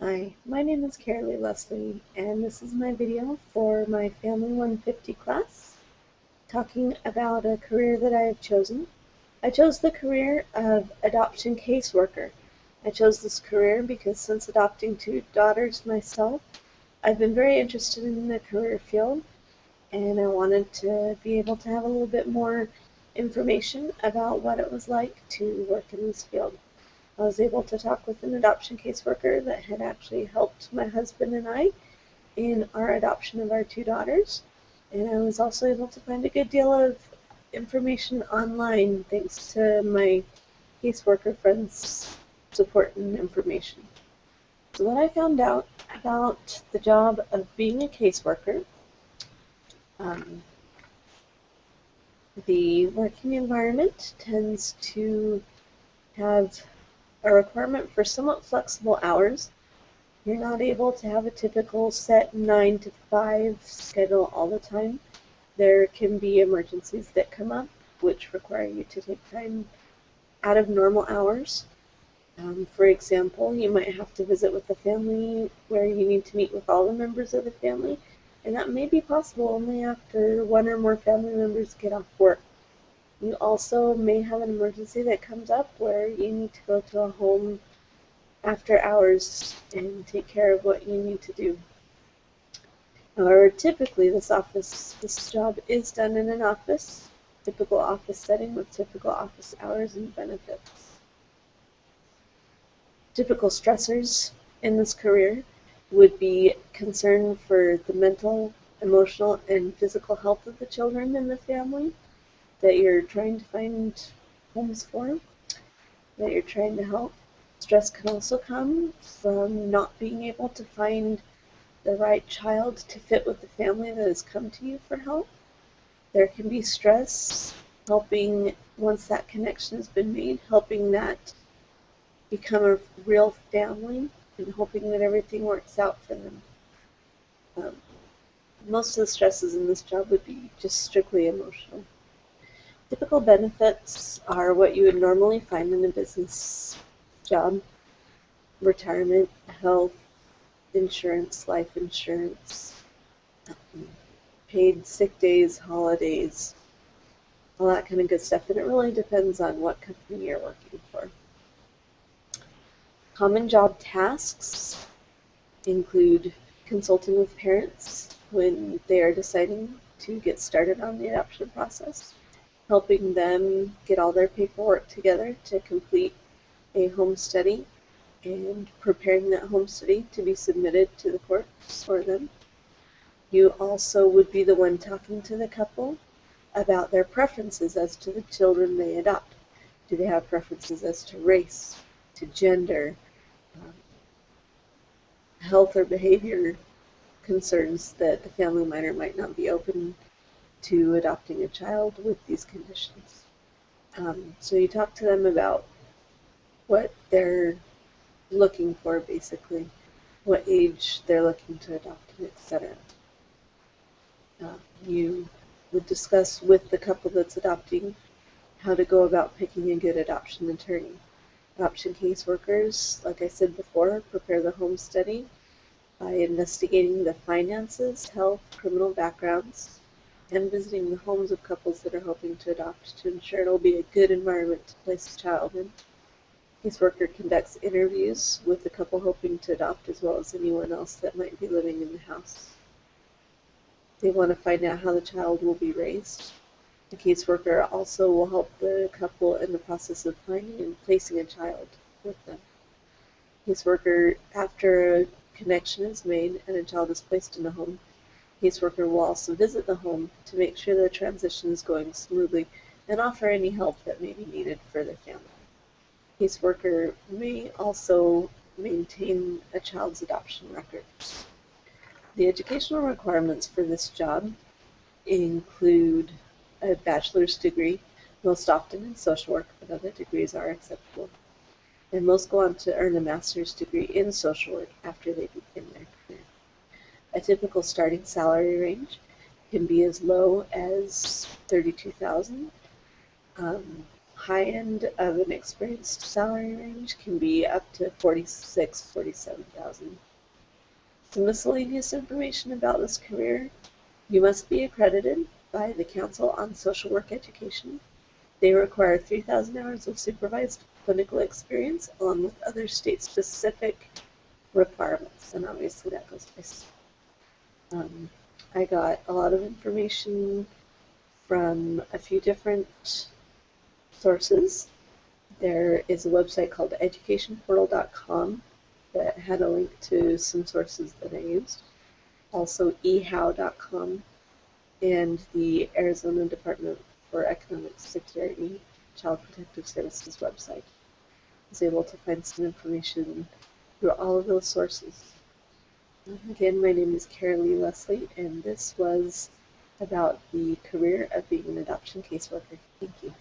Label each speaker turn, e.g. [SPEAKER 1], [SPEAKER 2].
[SPEAKER 1] Hi, my name is Carolee Leslie, and this is my video for my Family 150 class, talking about a career that I have chosen. I chose the career of adoption caseworker. I chose this career because since adopting two daughters myself, I've been very interested in the career field, and I wanted to be able to have a little bit more information about what it was like to work in this field. I was able to talk with an adoption caseworker that had actually helped my husband and I in our adoption of our two daughters. And I was also able to find a good deal of information online thanks to my caseworker friends' support and information. So what I found out about the job of being a caseworker, um, the working environment tends to have a requirement for somewhat flexible hours. You're not able to have a typical set 9 to 5 schedule all the time. There can be emergencies that come up which require you to take time out of normal hours. For example, you might have to visit with the family where you need to meet with all the members of the family, and that may be possible only after one or more family members get off work. You also may have an emergency that comes up where you need to go to a home after hours and take care of what you need to do. However, typically this job is done in an office, typical office setting with typical office hours and benefits. Typical stressors in this career would be concern for the mental, emotional, and physical health of the children in the family that you're trying to find homes for, that you're trying to help. Stress can also come from not being able to find the right child to fit with the family that has come to you for help. There can be stress helping, once that connection has been made, helping that become a real family and hoping that everything works out for them. Um, Most of the stresses in this job would be just strictly emotional. Typical benefits are what you would normally find in a business job: retirement, health, insurance, life insurance, paid sick days, holidays, all that kind of good stuff. And it really depends on what company you're working for. Common job tasks include consulting with parents when they are deciding to get started on the adoption process, helping them get all their paperwork together to complete a home study, and preparing that home study to be submitted to the courts for them. You also would be the one talking to the couple about their preferences as to the children they adopt. Do they have preferences as to race, to gender, um, health or behavior concerns that the family might or might not be open to adopting a child with these conditions. So you talk to them about what they're looking for, basically, what age they're looking to adopt, etc. You would discuss with the couple that's adopting how to go about picking a good adoption attorney. Adoption caseworkers, like I said before, prepare the home study by investigating the finances, health, criminal backgrounds, and visiting the homes of couples that are hoping to adopt to ensure it'll be a good environment to place a child in. Caseworker conducts interviews with the couple hoping to adopt as well as anyone else that might be living in the house. They want to find out how the child will be raised. The caseworker also will help the couple in the process of finding and placing a child with them. Caseworker, after a connection is made and a child is placed in a home, caseworker will also visit the home to make sure the transition is going smoothly and offer any help that may be needed for the family. Caseworker may also maintain a child's adoption records. The educational requirements for this job include a bachelor's degree, most often in social work, but other degrees are acceptable. And most go on to earn a master's degree in social work after they begin their career. A typical starting salary range can be as low as $32,000, high end of an experienced salary range can be up to 46, 47,000. Some miscellaneous information about this career. You must be accredited by the Council on Social Work Education. They require 3,000 hours of supervised clinical experience along with other state-specific requirements, and obviously that goes by state. I got a lot of information from a few different sources. There is a website called educationportal.com that had a link to some sources that I used. Also ehow.com and the Arizona Department for Economic Security Child Protective Services website. I was able to find some information through all of those sources. Again, my name is Carolee Leslie, and this was about the career of being an adoption caseworker. Thank you.